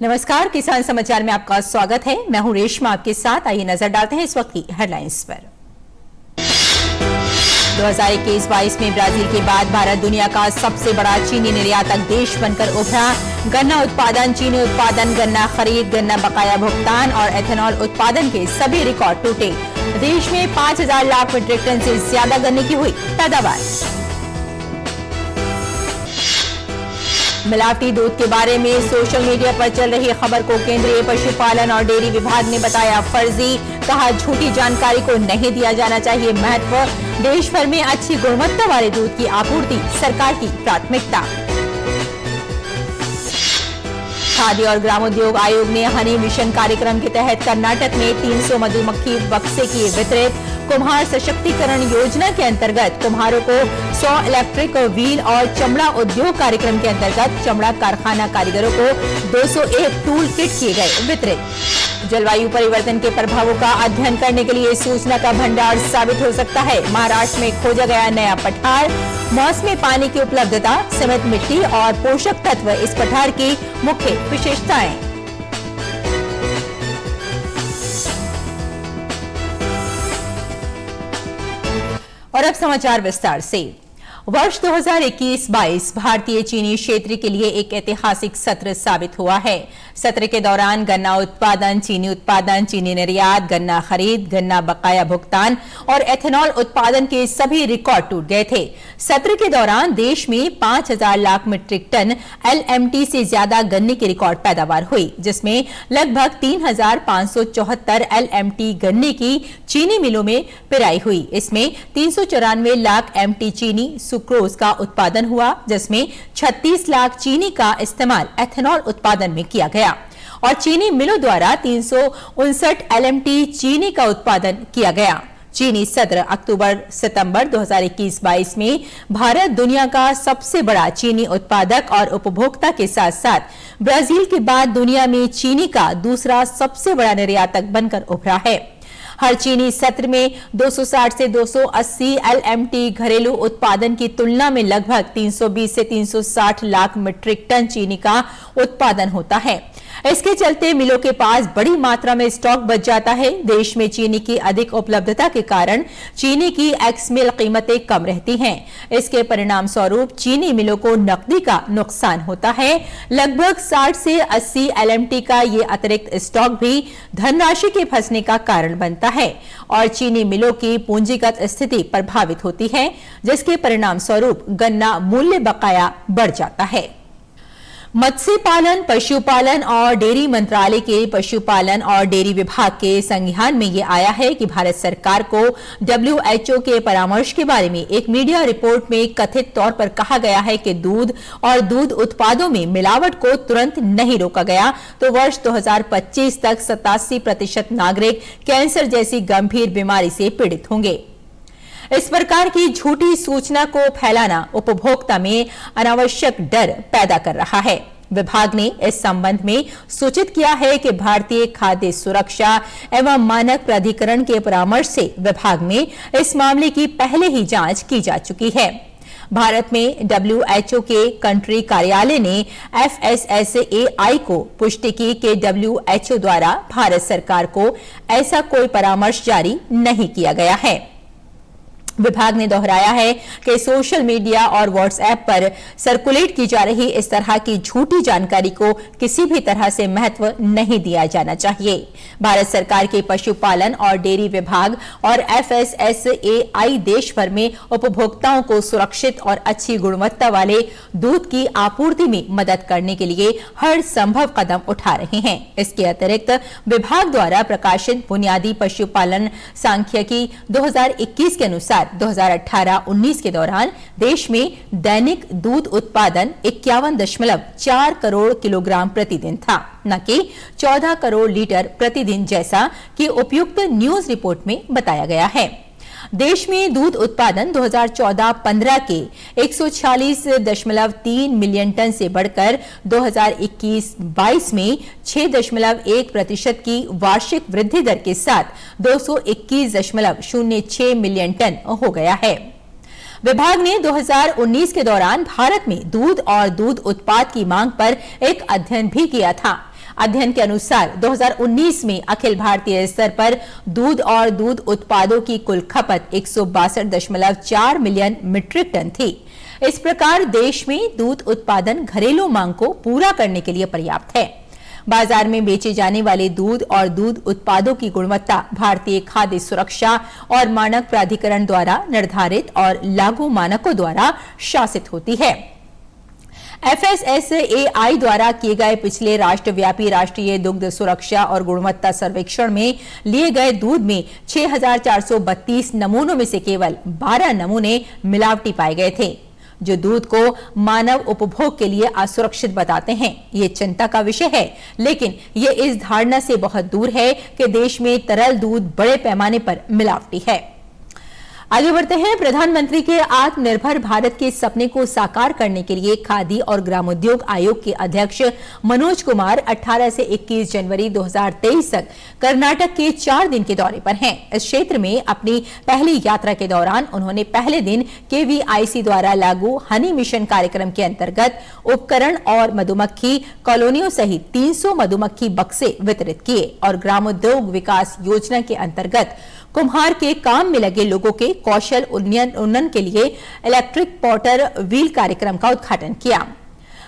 नमस्कार, किसान समाचार में आपका स्वागत है। मैं हूं रेशमा आपके साथ। आइए नजर डालते हैं इस वक्त की हेडलाइंस पर। 2021-22 में ब्राजील के बाद भारत दुनिया का सबसे बड़ा चीनी निर्यातक देश बनकर उभरा। गन्ना उत्पादन, चीनी उत्पादन, गन्ना खरीद, गन्ना बकाया भुगतान और एथेनॉल उत्पादन के सभी रिकॉर्ड टूटे। देश में 5,000 लाख मीट्रिक टन से ज्यादा गन्ने की हुई पैदावार। मिलावटी दूध के बारे में सोशल मीडिया पर चल रही खबर को केंद्रीय पशुपालन और डेयरी विभाग ने बताया फर्जी। कहा, झूठी जानकारी को नहीं दिया जाना चाहिए महत्व। देश भर में अच्छी गुणवत्ता वाले दूध की आपूर्ति सरकार की प्राथमिकता। खाद्य और ग्रामोद्योग आयोग ने हनी मिशन कार्यक्रम के तहत कर्नाटक में 300 मधुमक्खी बक्से किए वितरित। कुम्हार सशक्तिकरण योजना के अंतर्गत कुम्हारों को 100 इलेक्ट्रिक व्हील और चमड़ा उद्योग कार्यक्रम के अंतर्गत चमड़ा कारखाना कारीगरों को 201 टूल किट किए गए वितरित। जलवायु परिवर्तन के प्रभावों का अध्ययन करने के लिए सूचना का भंडार साबित हो सकता है। महाराष्ट्र में खोजा गया नया पठार। मौसमी पानी की उपलब्धता, सीमित मिट्टी और पोषक तत्व इस पठार की मुख्य विशेषताएं। और अब समाचार विस्तार से। वर्ष 2021-22 भारतीय चीनी क्षेत्र के लिए एक ऐतिहासिक सत्र साबित हुआ है। सत्र के दौरान गन्ना उत्पादन, चीनी निर्यात, गन्ना खरीद, गन्ना बकाया भुगतान और एथेनॉल उत्पादन के सभी रिकॉर्ड टूट गए थे। सत्र के दौरान देश में 5,000 लाख मीट्रिक टन LMT से ज्यादा गन्ने की रिकॉर्ड पैदावार हुई, जिसमें लगभग 3,574 LMT गन्ने की चीनी मिलों में पिराई हुई। इसमें 394 लाख MT चीनी सुक्रोज का उत्पादन हुआ, जिसमें 36 लाख चीनी का इस्तेमाल एथेनॉल उत्पादन में किया गया और चीनी मिलों द्वारा 359 LMT चीनी का उत्पादन किया गया। चीनी सत्र अक्टूबर-सितंबर 2021-22 में भारत दुनिया का सबसे बड़ा चीनी उत्पादक और उपभोक्ता के साथ साथ ब्राजील के बाद दुनिया में चीनी का दूसरा सबसे बड़ा निर्यातक बनकर उभरा है। हर चीनी सत्र में 260 से 280 LMT घरेलू उत्पादन की तुलना में लगभग 320 से 360 लाख मीट्रिक टन चीनी का उत्पादन होता है। इसके चलते मिलों के पास बड़ी मात्रा में स्टॉक बच जाता है। देश में चीनी की अधिक उपलब्धता के कारण चीनी की एक्स मिल कीमतें कम रहती हैं। इसके परिणाम स्वरूप चीनी मिलों को नकदी का नुकसान होता है। लगभग 60 से 80 LMT का ये अतिरिक्त स्टॉक भी धनराशि के फंसने का कारण बनता है और चीनी मिलों की पूंजीगत स्थिति प्रभावित होती है, जिसके परिणाम स्वरूप गन्ना मूल्य बकाया बढ़ जाता है। मत्स्य पालन, पशुपालन और डेयरी मंत्रालय के पशुपालन और डेयरी विभाग के संज्ञान में यह आया है कि भारत सरकार को WHO के परामर्श के बारे में एक मीडिया रिपोर्ट में कथित तौर पर कहा गया है कि दूध और दूध उत्पादों में मिलावट को तुरंत नहीं रोका गया तो वर्ष 2025 तक 87% नागरिक कैंसर जैसी गंभीर बीमारी से पीड़ित होंगे। इस प्रकार की झूठी सूचना को फैलाना उपभोक्ता में अनावश्यक डर पैदा कर रहा है। विभाग ने इस संबंध में सूचित किया है कि भारतीय खाद्य सुरक्षा एवं मानक प्राधिकरण के परामर्श से विभाग में इस मामले की पहले ही जांच की जा चुकी है। भारत में WHO के कंट्री कार्यालय ने FSSAI को पुष्टि की कि WHO द्वारा भारत सरकार को ऐसा कोई परामर्श जारी नहीं किया गया है। विभाग ने दोहराया है कि सोशल मीडिया और व्हाट्सएप पर सर्कुलेट की जा रही इस तरह की झूठी जानकारी को किसी भी तरह से महत्व नहीं दिया जाना चाहिए। भारत सरकार के पशुपालन और डेयरी विभाग और FSSAI देश भर में उपभोक्ताओं को सुरक्षित और अच्छी गुणवत्ता वाले दूध की आपूर्ति में मदद करने के लिए हर संभव कदम उठा रहे हैं। इसके अतिरिक्त विभाग द्वारा प्रकाशित बुनियादी पशुपालन सांख्यिकी 2021 के अनुसार 2018-19 के दौरान देश में दैनिक दूध उत्पादन 51.4 करोड़ किलोग्राम प्रतिदिन था, न कि 14 करोड़ लीटर प्रतिदिन जैसा कि उपयुक्त न्यूज रिपोर्ट में बताया गया है। देश में दूध उत्पादन 2014-15 के 146.3 मिलियन टन से बढ़कर 2021-22 में 6.1% की वार्षिक वृद्धि दर के साथ 221.06 मिलियन टन हो गया है। विभाग ने 2019 के दौरान भारत में दूध और दूध उत्पाद की मांग पर एक अध्ययन भी किया था। अध्ययन के अनुसार 2019 में अखिल भारतीय स्तर पर दूध और दूध उत्पादों की कुल खपत 162.4 मिलियन मीट्रिक टन थी। इस प्रकार देश में दूध उत्पादन घरेलू मांग को पूरा करने के लिए पर्याप्त है। बाजार में बेचे जाने वाले दूध और दूध उत्पादों की गुणवत्ता भारतीय खाद्य सुरक्षा और मानक प्राधिकरण द्वारा निर्धारित और लागू मानकों द्वारा शासित होती है। FSSAI द्वारा किए गए पिछले राष्ट्रव्यापी राष्ट्रीय दुग्ध सुरक्षा और गुणवत्ता सर्वेक्षण में लिए गए दूध में 6,432 नमूनों में से केवल 12 नमूने मिलावटी पाए गए थे, जो दूध को मानव उपभोग के लिए असुरक्षित बताते हैं। ये चिंता का विषय है, लेकिन ये इस धारणा से बहुत दूर है कि देश में तरल दूध बड़े पैमाने पर मिलावटी है। आगे बढ़ते हैं। प्रधानमंत्री के आत्मनिर्भर भारत के सपने को साकार करने के लिए खादी और ग्रामोद्योग आयोग के अध्यक्ष मनोज कुमार 18 से 21 जनवरी 2023 तक कर्नाटक के 4 दिन के दौरे पर हैं। इस क्षेत्र में अपनी पहली यात्रा के दौरान उन्होंने पहले दिन KVIC द्वारा लागू हनी मिशन कार्यक्रम के अंतर्गत उपकरण और मधुमक्खी कॉलोनियों सहित 300 मधुमक्खी बक्से वितरित किए और ग्रामोद्योग विकास योजना के अंतर्गत कुम्हार के काम में लगे लोगों के कौशल उन्नयन के लिए इलेक्ट्रिक पॉटर व्हील कार्यक्रम का उद्घाटन किया।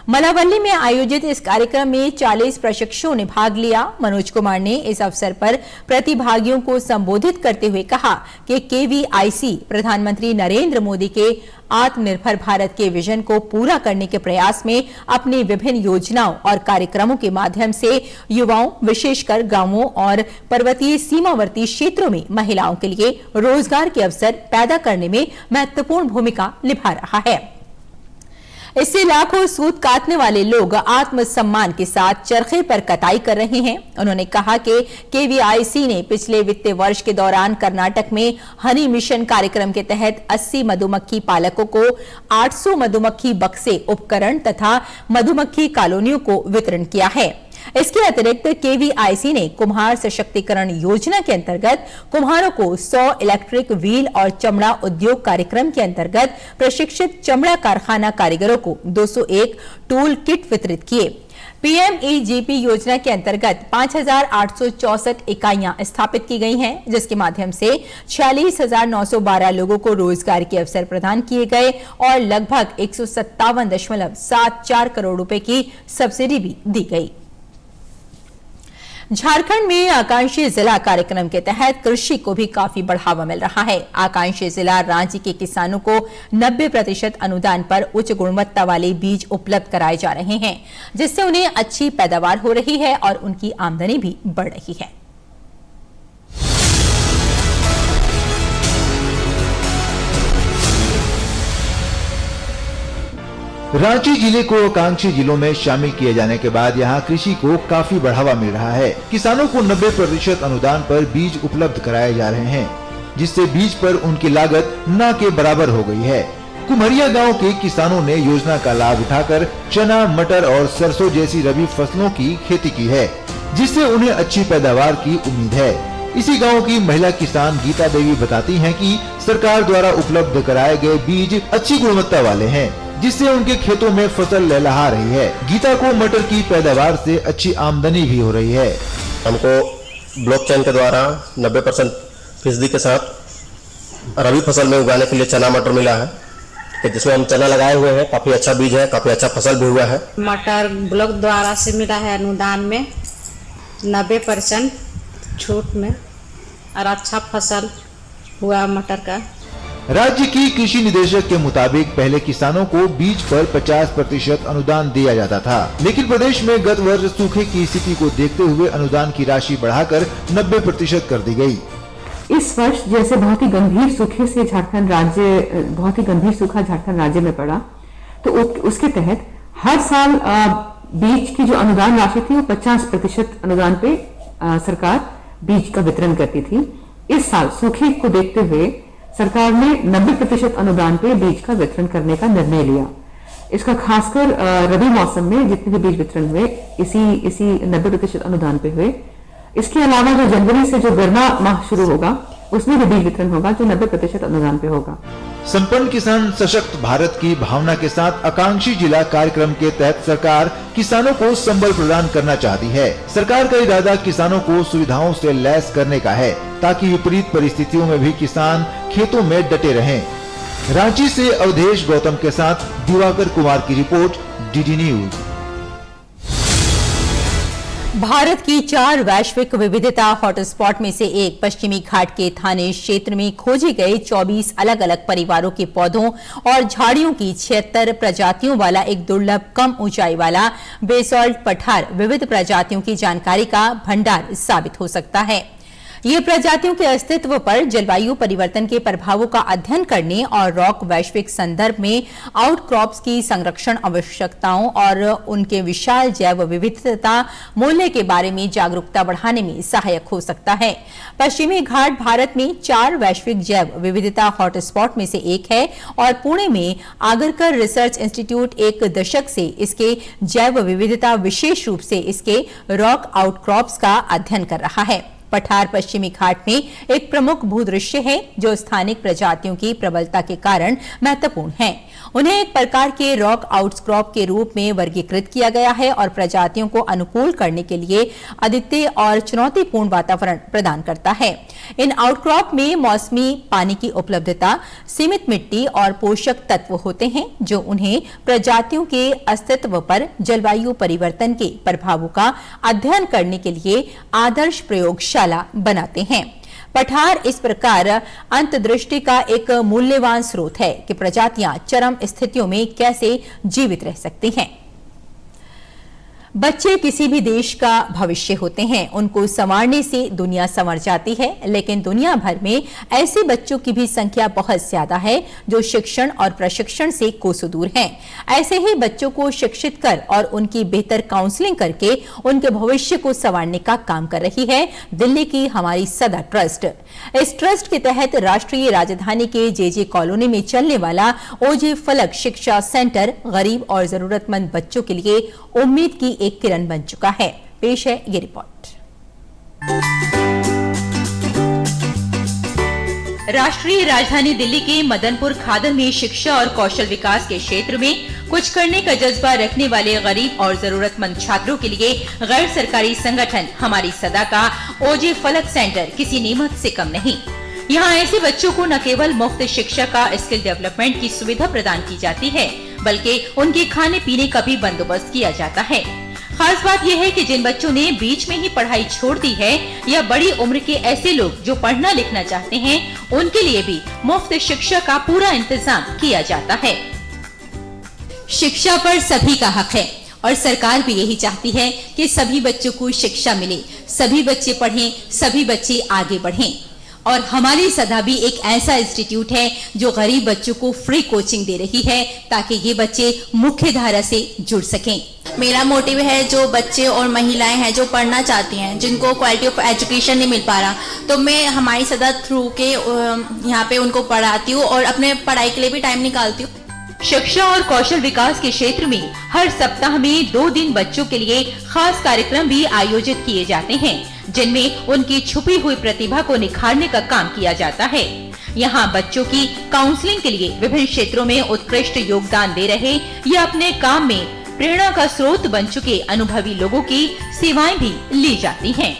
मलावल्ली में आयोजित इस कार्यक्रम में 40 प्रशिक्षुओं ने भाग लिया। मनोज कुमार ने इस अवसर पर प्रतिभागियों को संबोधित करते हुए कहा कि KVIC प्रधानमंत्री नरेंद्र मोदी के आत्मनिर्भर भारत के विजन को पूरा करने के प्रयास में अपनी विभिन्न योजनाओं और कार्यक्रमों के माध्यम से युवाओं, विशेषकर गांवों और पर्वतीय सीमावर्ती क्षेत्रों में महिलाओं के लिए रोजगार के अवसर पैदा करने में महत्वपूर्ण भूमिका निभा रहा है। इससे लाखों सूत काटने वाले लोग आत्मसम्मान के साथ चरखे पर कटाई कर रहे हैं। उन्होंने कहा कि KVIC ने पिछले वित्तीय वर्ष के दौरान कर्नाटक में हनी मिशन कार्यक्रम के तहत 80 मधुमक्खी पालकों को 800 मधुमक्खी बक्से, उपकरण तथा मधुमक्खी कॉलोनियों को वितरण किया है। इसके अतिरिक्त KVIC ने कुम्हार सशक्तिकरण योजना के अंतर्गत कुम्हारों को 100 इलेक्ट्रिक व्हील और चमड़ा उद्योग कार्यक्रम के अंतर्गत प्रशिक्षित चमड़ा कारखाना कारीगरों को 201 टूल किट वितरित किए। PMEGP योजना के अंतर्गत 5,864 इकाइयां स्थापित की गई हैं, जिसके माध्यम से 46,912 लोगों को रोजगार के अवसर प्रदान किए गए और लगभग 157.74 करोड़ रुपए की सब्सिडी भी दी गई। झारखंड में आकांक्षी जिला कार्यक्रम के तहत कृषि को भी काफी बढ़ावा मिल रहा है। आकांक्षी जिला रांची के किसानों को 90% अनुदान पर उच्च गुणवत्ता वाले बीज उपलब्ध कराए जा रहे हैं, जिससे उन्हें अच्छी पैदावार हो रही है और उनकी आमदनी भी बढ़ रही है। रांची जिले को आकांक्षी जिलों में शामिल किए जाने के बाद यहां कृषि को काफी बढ़ावा मिल रहा है। किसानों को 90% अनुदान पर बीज उपलब्ध कराए जा रहे हैं, जिससे बीज पर उनकी लागत न के बराबर हो गई है। कुम्हरिया गांव के किसानों ने योजना का लाभ उठाकर चना, मटर और सरसों जैसी रबी फसलों की खेती की है, जिससे उन्हें अच्छी पैदावार की उम्मीद है। इसी गांव की महिला किसान गीता देवी बताती हैं कि सरकार द्वारा उपलब्ध कराए गए बीज अच्छी गुणवत्ता वाले हैं, जिससे उनके खेतों में फसल लहलहा रही है। गीता को मटर की पैदावार से अच्छी आमदनी भी हो रही है। हमको ब्लॉकचेन के द्वारा 90% के साथ रबी फसल में उगाने के लिए चना मटर मिला है, जिसमें हम चना लगाए हुए हैं। काफी अच्छा बीज है, काफी अच्छा फसल भी हुआ है। मटर ब्लॉक द्वारा से मिला है अनुदान में 90% छूट में, और अच्छा फसल हुआ मटर का। राज्य की कृषि निदेशक के मुताबिक पहले किसानों को बीज पर 50% अनुदान दिया जाता था, लेकिन प्रदेश में गत वर्ष सूखे की स्थिति को देखते हुए अनुदान की राशि बढ़ाकर 90% कर दी गई। इस वर्ष जैसे बहुत ही गंभीर सूखे से बहुत ही गंभीर सूखा झारखंड राज्य में पड़ा, तो उसके तहत हर साल बीज की जो अनुदान राशि थी वो 50% अनुदान पे सरकार बीज का वितरण करती थी। इस साल सूखे को देखते हुए सरकार ने 90% अनुदान पे बीज का वितरण करने का निर्णय लिया। इसका खासकर रबी मौसम में जितने भी बीज वितरण हुए इसी 90% अनुदान पे हुए। इसके अलावा जो जनवरी से जो गर्मा माह शुरू होगा उसमें भी बीज वितरण होगा जो 90% अनुदान पे होगा। संपन्न किसान सशक्त भारत की भावना के साथ आकांक्षी जिला कार्यक्रम के तहत सरकार किसानों को संबल प्रदान करना चाहती है। सरकार का इरादा किसानों को सुविधाओं से लैस करने का है ताकि विपरीत परिस्थितियों में भी किसान खेतों में डटे रहें। रांची से अवधेश गौतम के साथ दिवाकर कुमार की रिपोर्ट, डीडी न्यूज। भारत की 4 वैश्विक विविधता हॉटस्पॉट में से एक पश्चिमी घाट के थाने क्षेत्र में खोजे गए 24 अलग अलग परिवारों के पौधों और झाड़ियों की 76 प्रजातियों वाला एक दुर्लभ कम ऊंचाई वाला बेसॉल्ट पठार विविध प्रजातियों की जानकारी का भंडार साबित हो सकता है। ये प्रजातियों के अस्तित्व पर जलवायु परिवर्तन के प्रभावों का अध्ययन करने और रॉक वैश्विक संदर्भ में आउटक्रॉप्स की संरक्षण आवश्यकताओं और उनके विशाल जैव विविधता मूल्य के बारे में जागरूकता बढ़ाने में सहायक हो सकता है। पश्चिमी घाट भारत में 4 वैश्विक जैव विविधता हॉटस्पॉट में से एक है और पुणे में आगरकर रिसर्च इंस्टीट्यूट एक दशक से इसके जैव विविधता, विशेष रूप से इसके रॉक आउटक्रॉप्स का अध्ययन कर रहा है। पठार पश्चिमी घाट में एक प्रमुख भूदृश्य है जो स्थानिक प्रजातियों की प्रबलता के कारण महत्वपूर्ण है। उन्हें एक प्रकार के रॉक आउटक्रॉप के रूप में वर्गीकृत किया गया है और प्रजातियों को अनुकूल करने के लिए अद्वितीय और चुनौतीपूर्ण वातावरण प्रदान करता है। इन आउटक्रॉप में मौसमी पानी की उपलब्धता, सीमित मिट्टी और पोषक तत्व होते हैं जो उन्हें प्रजातियों के अस्तित्व पर जलवायु परिवर्तन के प्रभावों का अध्ययन करने के लिए आदर्श प्रयोगशाला बनाते हैं। पठार इस प्रकार अंतर्दृष्टि का एक मूल्यवान स्रोत है कि प्रजातियां चरम स्थितियों में कैसे जीवित रह सकती हैं। बच्चे किसी भी देश का भविष्य होते हैं। उनको संवारने से दुनिया संवर जाती है, लेकिन दुनिया भर में ऐसे बच्चों की भी संख्या बहुत ज्यादा है जो शिक्षण और प्रशिक्षण से कोसों दूर हैं। ऐसे ही बच्चों को शिक्षित कर और उनकी बेहतर काउंसलिंग करके उनके भविष्य को संवारने का काम कर रही है दिल्ली की हमारी सदा ट्रस्ट। इस ट्रस्ट के तहत राष्ट्रीय राजधानी के जे कॉलोनी में चलने वाला ओजे फलक शिक्षा सेंटर गरीब और जरूरतमंद बच्चों के लिए उम्मीद की एक किरण बन चुका है। पेश है ये रिपोर्ट। राष्ट्रीय राजधानी दिल्ली के मदनपुर खादर में शिक्षा और कौशल विकास के क्षेत्र में कुछ करने का जज्बा रखने वाले गरीब और जरूरतमंद छात्रों के लिए गैर सरकारी संगठन हमारी सदा का ओजे फलक सेंटर किसी नियमत से कम नहीं। यहाँ ऐसे बच्चों को न केवल मुफ्त शिक्षा का स्किल डेवलपमेंट की सुविधा प्रदान की जाती है, बल्कि उनके खाने पीने का भी बंदोबस्त किया जाता है। खास बात यह है कि जिन बच्चों ने बीच में ही पढ़ाई छोड़ दी है या बड़ी उम्र के ऐसे लोग जो पढ़ना लिखना चाहते हैं, उनके लिए भी मुफ्त शिक्षा का पूरा इंतजाम किया जाता है। शिक्षा पर सभी का हक है और सरकार भी यही चाहती है कि सभी बच्चों को शिक्षा मिले, सभी बच्चे पढ़ें, सभी बच्चे आगे बढ़ें। और हमारी सदा भी एक ऐसा इंस्टीट्यूट है जो गरीब बच्चों को फ्री कोचिंग दे रही है ताकि ये बच्चे मुख्य धारा से जुड़ सकें। मेरा मोटिव है जो बच्चे और महिलाएं हैं जो पढ़ना चाहती हैं, जिनको क्वालिटी ऑफ एजुकेशन नहीं मिल पा रहा, तो मैं हमारी सदा थ्रू के यहाँ पे उनको पढ़ाती हूँ और अपने पढ़ाई के लिए भी टाइम निकालती हूँ। शिक्षा और कौशल विकास के क्षेत्र में हर सप्ताह में 2 दिन बच्चों के लिए खास कार्यक्रम भी आयोजित किए जाते हैं, जिनमें उनकी छुपी हुई प्रतिभा को निखारने का काम किया जाता है। यहाँ बच्चों की काउंसलिंग के लिए विभिन्न क्षेत्रों में उत्कृष्ट योगदान दे रहे या अपने काम में प्रेरणा का स्रोत बन चुके अनुभवी लोगों की सेवाएं भी ली जाती हैं।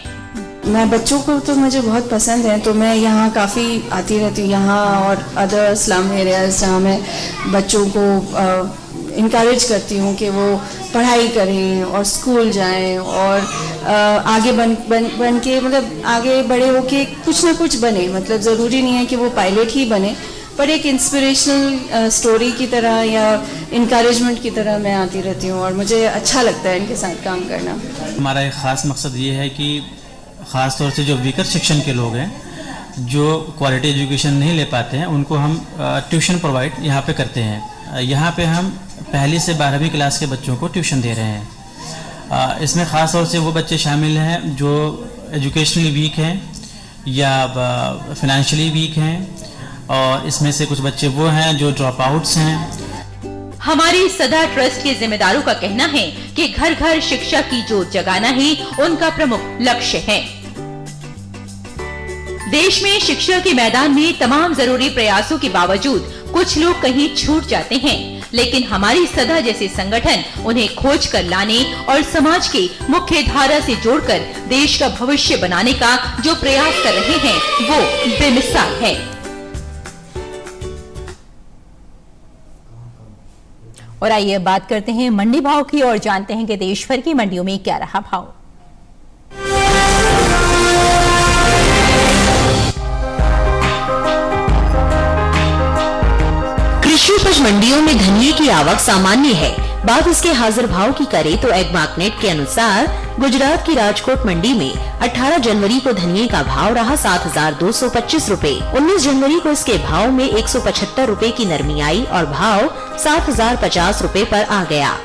मैं बच्चों को तो मुझे बहुत पसंद है, तो मैं यहाँ काफ़ी आती रहती हूँ, यहाँ और अदर स्लम एरियाज जहाँ मैं बच्चों को इनकरेज करती हूँ कि वो पढ़ाई करें और स्कूल जाएं और आगे बन के मतलब आगे बड़े होके कुछ ना कुछ बने। मतलब ज़रूरी नहीं है कि वो पायलट ही बने, पर एक इंस्पिरेशनल स्टोरी की तरह या इनकरेजमेंट की तरह मैं आती रहती हूँ और मुझे अच्छा लगता है इनके साथ काम करना। हमारा एक ख़ास मकसद ये है कि ख़ास तौर से जो वीकर सेक्शन के लोग हैं, जो क्वालिटी एजुकेशन नहीं ले पाते हैं, उनको हम ट्यूशन प्रोवाइड यहाँ पे करते हैं। यहाँ पे हम पहली से 12वीं क्लास के बच्चों को ट्यूशन दे रहे हैं। इसमें ख़ास तौर से वो बच्चे शामिल हैं जो एजुकेशनली वीक हैं या फाइनेंशियली वीक हैं, और इसमें से कुछ बच्चे वो हैं जो ड्रॉप आउट्स हैं। हमारी सदा ट्रस्ट के जिम्मेदारों का कहना है कि घर घर शिक्षा की जोत जगाना ही उनका प्रमुख लक्ष्य है। देश में शिक्षा के मैदान में तमाम जरूरी प्रयासों के बावजूद कुछ लोग कहीं छूट जाते हैं, लेकिन हमारी सदा जैसे संगठन उन्हें खोज कर लाने और समाज के मुख्य धारा से जोड़कर देश का भविष्य बनाने का जो प्रयास कर रहे हैं वो बेमिसाल है। और आइए बात करते हैं मंडी भाव की और जानते हैं कि देश भर की मंडियों में क्या रहा भाव। कृषि उपज मंडियों में धनिये की आवक सामान्य है। बात इसके हाजिर भाव की करें तो एग्मार्कनेट के अनुसार गुजरात की राजकोट मंडी में 18 जनवरी को धनिये का भाव रहा 7,225 रूपए। 19 जनवरी को इसके भाव में 175 रूपए की नरमी आई और भाव 7,050 रूपए पर आ गया।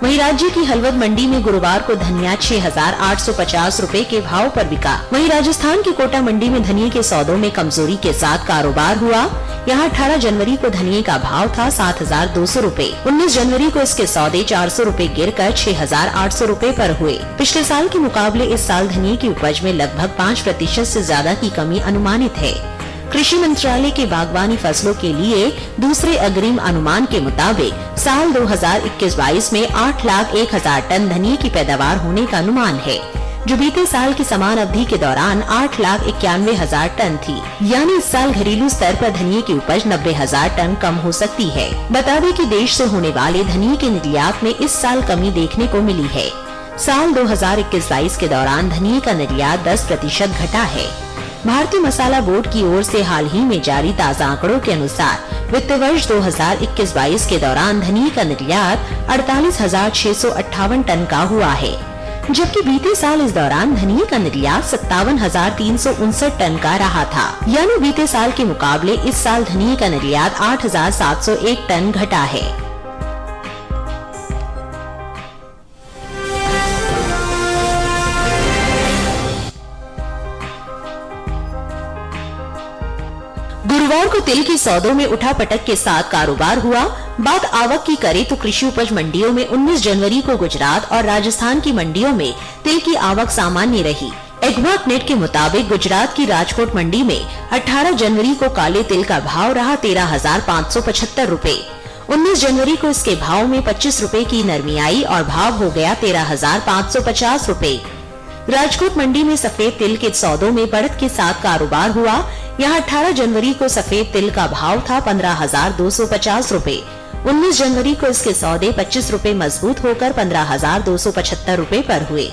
वहीं राज्य की हलवद मंडी में गुरुवार को धनिया 6,850 रूपए के भाव पर बिका। वहीं राजस्थान की कोटा मंडी में धनिये के सौदों में कमजोरी के साथ कारोबार हुआ। यहाँ 18 जनवरी को धनिये का भाव था 7,200 रूपए। 19 जनवरी को इसके सौदे 400 रूपए गिरकर 6,800 रूपए पर हुए। पिछले साल के मुकाबले इस साल धनिये की उपज में लगभग 5% से ज्यादा की कमी अनुमानित है। कृषि मंत्रालय के बागवानी फसलों के लिए दूसरे अग्रिम अनुमान के मुताबिक साल 2021-22 में 8,01,000 टन धनिये की पैदावार होने का अनुमान है, जो बीते साल की समान अवधि के दौरान 8,91,000 टन थी। यानी इस साल घरेलू स्तर पर धनिये की उपज 90,000 टन कम हो सकती है। बता दें कि देश से होने वाले धनिये के निर्यात में इस साल कमी देखने को मिली है। साल 2021-22 के दौरान धनिये का निर्यात 10% घटा है। भारतीय मसाला बोर्ड की ओर से हाल ही में जारी ताज़ा आंकड़ों के अनुसार वित्त वर्ष 2021-22 के दौरान धनिये का निर्यात 48,658 टन का हुआ है, जबकि बीते साल इस दौरान धनिये का निर्यात 57,359 टन का रहा था। यानी बीते साल के मुकाबले इस साल धनिये का निर्यात 8,701 टन घटा है। गुरुवार को तिल के सौदों में उठापटक के साथ कारोबार हुआ। बात आवक की करें तो कृषि उपज मंडियों में 19 जनवरी को गुजरात और राजस्थान की मंडियों में तिल की आवक सामान्य रही। एग्मार्कनेट के मुताबिक गुजरात की राजकोट मंडी में 18 जनवरी को काले तिल का भाव रहा 13,575 रूपए। 19 जनवरी को इसके भाव में 25 रूपए की नरमी आई और भाव हो गया 13,550 रूपए। राजकोट मंडी में सफेद तिल के सौदों में बढ़त के साथ कारोबार हुआ। यहाँ 18 जनवरी को सफेद तिल का भाव था 15,250 रूपए। 19 जनवरी को इसके सौदे 25 रूपए मजबूत होकर 15,275 रूपए पर हुए।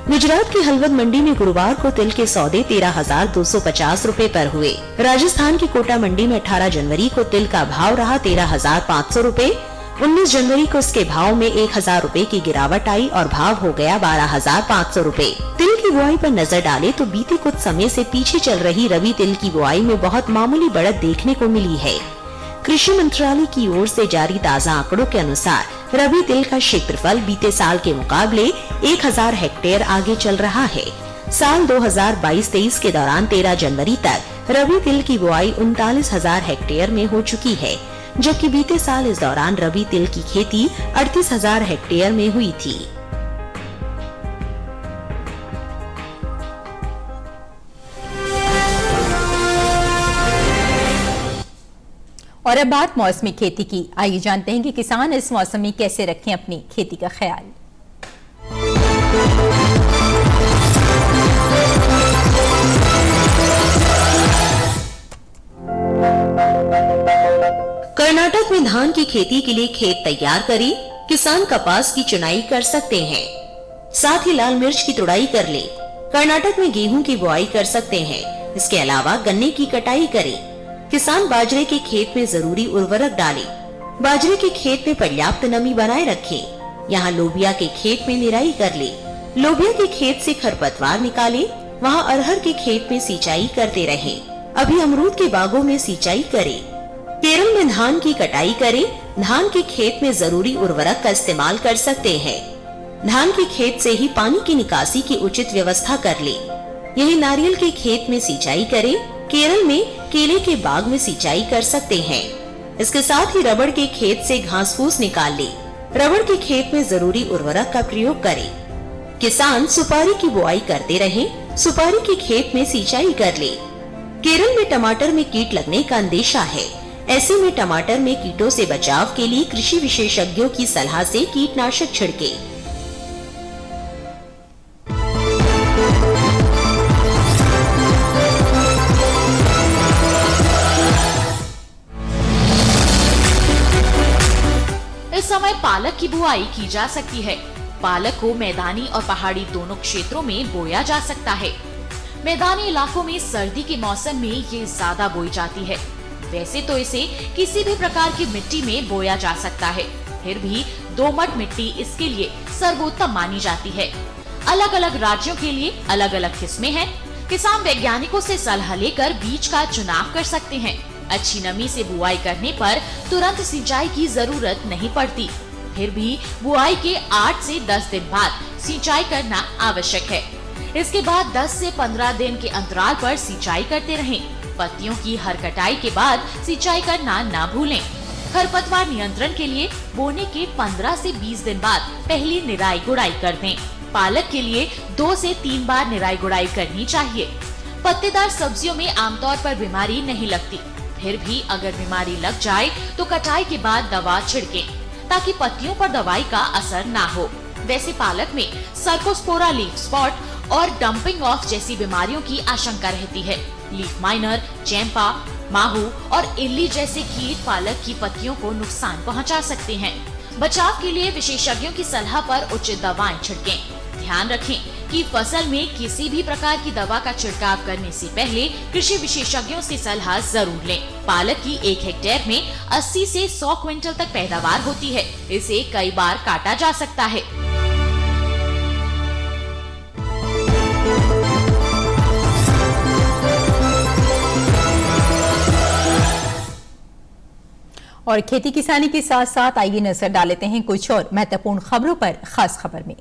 गुजरात की हलवद मंडी में गुरुवार को तिल के सौदे 13,250 रूपए पर हुए। राजस्थान की कोटा मंडी में 18 जनवरी को तिल का भाव रहा 13,500 रूपए। 19 जनवरी को इसके भाव में 1,000 रूपए की गिरावट आई और भाव हो गया 12,500 रूपए। तिल की बुआई पर नजर डालें तो बीते कुछ समय से पीछे चल रही रबी तिल की बुआई में बहुत मामूली बढ़त देखने को मिली है। कृषि मंत्रालय की ओर से जारी ताज़ा आंकड़ों के अनुसार रबी तिल का क्षेत्रफल बीते साल के मुकाबले 1,000 हेक्टेयर आगे चल रहा है। साल 2022-23 के दौरान 13 जनवरी तक रबी तिल की बुआई 39,000 हेक्टेयर में हो चुकी है, जबकि बीते साल इस दौरान रबी तिल की खेती 38,000 हेक्टेयर में हुई थी। और अब बात मौसमी खेती की। आइए जानते हैं कि किसान इस मौसम में कैसे रखें अपनी खेती का ख्याल। कर्नाटक में धान की खेती के लिए खेत तैयार करें। किसान कपास की चुनाई कर सकते हैं, साथ ही लाल मिर्च की तुड़ाई कर ले। कर्नाटक में गेहूं की बुआई कर सकते हैं। इसके अलावा गन्ने की कटाई करें। किसान बाजरे के खेत में जरूरी उर्वरक डालें। बाजरे के खेत में पर्याप्त नमी बनाए रखें। यहाँ लोबिया के खेत में निराई कर ले। लोबिया के खेत से खरपतवार निकालें। वहाँ अरहर के खेत में सिंचाई करते रहें। अभी अमरूद के बागों में सिंचाई करें। केरल में धान की कटाई करें। धान के खेत में जरूरी उर्वरक का इस्तेमाल कर सकते हैं। धान के खेत से ही पानी की निकासी की उचित व्यवस्था कर ले। यही नारियल के खेत में सिंचाई करें। केरल में केले के बाग में सिंचाई कर सकते हैं। इसके साथ ही रबड़ के खेत से घास फूस निकाल ले। रबड़ के खेत में जरूरी उर्वरक का प्रयोग करें। किसान सुपारी की बुआई करते रहें। सुपारी के खेत में सिंचाई कर ले। केरल में टमाटर में कीट लगने का अंदेशा है। ऐसे में टमाटर में कीटों से बचाव के लिए कृषि विशेषज्ञों की सलाह से कीटनाशक छिड़के। इस समय पालक की बुआई की जा सकती है। पालक को मैदानी और पहाड़ी दोनों क्षेत्रों में बोया जा सकता है। मैदानी इलाकों में सर्दी के मौसम में ये ज्यादा बोई जाती है। वैसे तो इसे किसी भी प्रकार की मिट्टी में बोया जा सकता है, फिर भी दोमट मिट्टी इसके लिए सर्वोत्तम मानी जाती है। अलग अलग राज्यों के लिए अलग अलग किस्में हैं। किसान वैज्ञानिकों से सलाह लेकर बीज का चुनाव कर सकते हैं। अच्छी नमी से बुआई करने पर तुरंत सिंचाई की जरूरत नहीं पड़ती, फिर भी बुआई के 8 से 10 दिन बाद सिंचाई करना आवश्यक है। इसके बाद 10 से 15 दिन के अंतराल पर सिंचाई करते रहें। पत्तियों की हर कटाई के बाद सिंचाई करना ना भूलें। खरपतवार नियंत्रण के लिए बोने के 15 से 20 दिन बाद पहली निराई गुड़ाई कर दें। पालक के लिए 2 से 3 बार निराई गुड़ाई करनी चाहिए। पत्तेदार सब्जियों में आमतौर पर बीमारी नहीं लगती, फिर भी अगर बीमारी लग जाए तो कटाई के बाद दवा छिड़कें ताकि पत्तियों पर दवाई का असर ना हो। वैसे पालक में सर्कोस्पोरा लीफ स्पॉट और डंपिंग ऑफ जैसी बीमारियों की आशंका रहती है। लीफ माइनर, चैंपा, माहू और इल्ली जैसे कीट पालक की पत्तियों को नुकसान पहुंचा सकते हैं। बचाव के लिए विशेषज्ञों की सलाह पर उचित दवाएं छिड़कें। ध्यान रखें कि फसल में किसी भी प्रकार की दवा का छिड़काव करने से पहले कृषि विशेषज्ञों से सलाह जरूर लें। पालक की 1 हेक्टेयर में 80 से 100 क्विंटल तक पैदावार होती है। इसे कई बार काटा जा सकता है। और खेती किसानी के साथ साथ आइए नजर डाल लेते हैं कुछ और महत्वपूर्ण खबरों पर। खास खबर में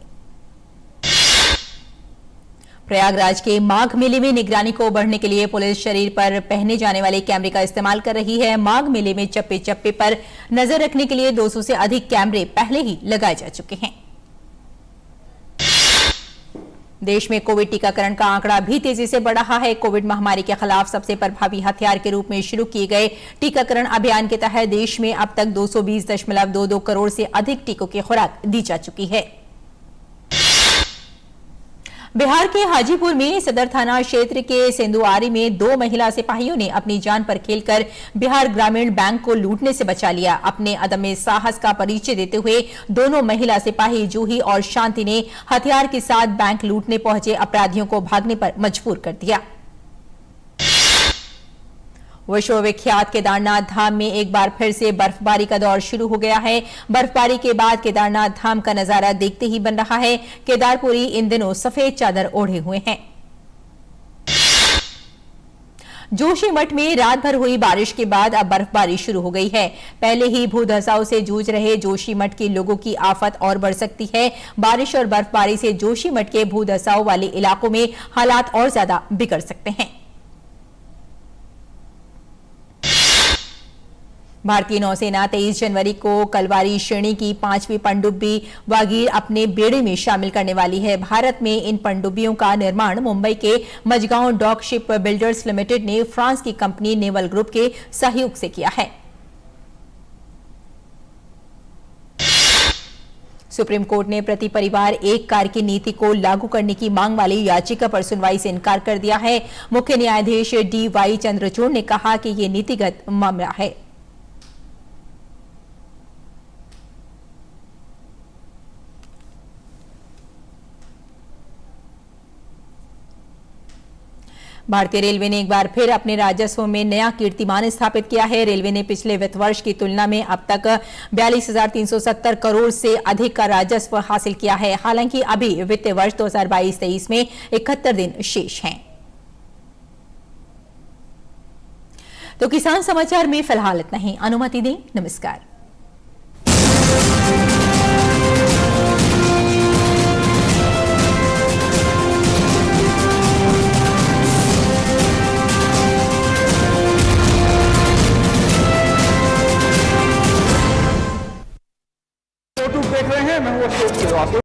प्रयागराज के माघ मेले में निगरानी को बढ़ने के लिए पुलिस शरीर पर पहने जाने वाले कैमरे का इस्तेमाल कर रही है। माघ मेले में चप्पे चप्पे पर नजर रखने के लिए 200 से अधिक कैमरे पहले ही लगाए जा चुके हैं। देश में कोविड टीकाकरण का आंकड़ा भी तेजी से बढ़ रहा है। कोविड महामारी के खिलाफ सबसे प्रभावी हथियार के रूप में शुरू किए गए टीकाकरण अभियान के तहत देश में अब तक 220.22 करोड़ से अधिक टीकों की खुराक दी जा चुकी है। बिहार के हाजीपुर में सदर थाना क्षेत्र के सेंदुआरी में 2 महिला सिपाहियों ने अपनी जान पर खेलकर बिहार ग्रामीण बैंक को लूटने से बचा लिया। अपने अदम्य साहस का परिचय देते हुए दोनों महिला सिपाही जूही और शांति ने हथियार के साथ बैंक लूटने पहुंचे अपराधियों को भागने पर मजबूर कर दिया। विश्वविख्यात केदारनाथ धाम में एक बार फिर से बर्फबारी का दौर शुरू हो गया है। बर्फबारी के बाद केदारनाथ धाम का नजारा देखते ही बन रहा है। केदारपुरी इन दिनों सफेद चादर ओढ़े हुए हैं। जोशीमठ में रात भर हुई बारिश के बाद अब बर्फबारी शुरू हो गई है। पहले ही भूधसाव से जूझ रहे जोशीमठ के लोगों की आफत और बढ़ सकती है। बारिश और बर्फबारी से जोशीमठ के भूधसाव वाले इलाकों में हालात और ज्यादा बिगड़ सकते हैं। भारतीय नौसेना 23 जनवरी को कलवारी श्रेणी की 5वीं पनडुब्बी वागीर अपने बेड़े में शामिल करने वाली है। भारत में इन पनडुब्बियों का निर्माण मुंबई के Mazagon Dock Shipbuilders Limited ने फ्रांस की कंपनी नेवल ग्रुप के सहयोग से किया है। सुप्रीम कोर्ट ने प्रति परिवार एक कार की नीति को लागू करने की मांग वाली याचिका पर सुनवाई से इनकार कर दिया है। मुख्य न्यायाधीश DY चंद्रचूड़ ने कहा कि यह नीतिगत मामला है। भारतीय रेलवे ने एक बार फिर अपने राजस्व में नया कीर्तिमान स्थापित किया है। रेलवे ने पिछले वित्त वर्ष की तुलना में अब तक 42,370 करोड़ से अधिक का राजस्व हासिल किया है। हालांकि अभी वित्तीय वर्ष 2022-23 में 71 दिन शेष हैं। तो किसान समाचार में फिलहाल इतना ही। अनुमति दें। नमस्कार।